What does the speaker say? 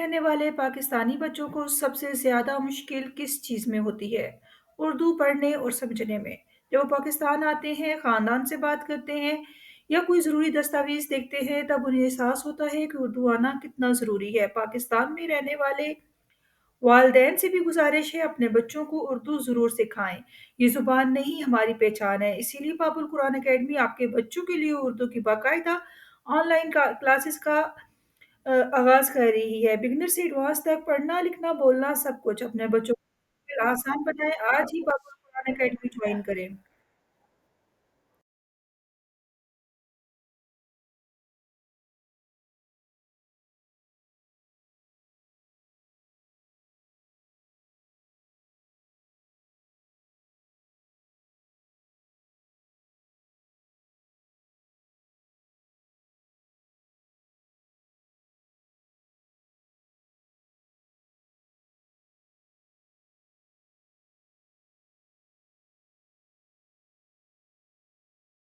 رہنے والے پاکستانی بچوں کو سب سے زیادہ مشکل کس چیز میں ہوتی ہے؟ اردو پڑھنے اور سمجھنے میں۔ جب وہ پاکستان آتے ہیں، خاندان سے بات کرتے ہیں یا کوئی ضروری دستاویز دیکھتے ہیں، تب انہیں احساس ہوتا ہے کہ اردو آنا کتنا ضروری ہے۔ پاکستان میں رہنے والے والدین سے بھی گزارش ہے اپنے بچوں کو اردو ضرور سکھائیں۔ یہ زبان نہیں ہماری پہچان ہے، اسی لیے باب القرآن اکیڈمی آپ کے بچوں کے لیے اردو کی باقاعدہ آن لائن کلاسز کا آغاز کر رہی ہے۔ بگنر سے ایڈوانس تک پڑھنا لکھنا بولنا سب کچھ اپنے بچوں کو آسان بنائیں، آج ہی باب القرآن اکیڈمی جوائن کریں۔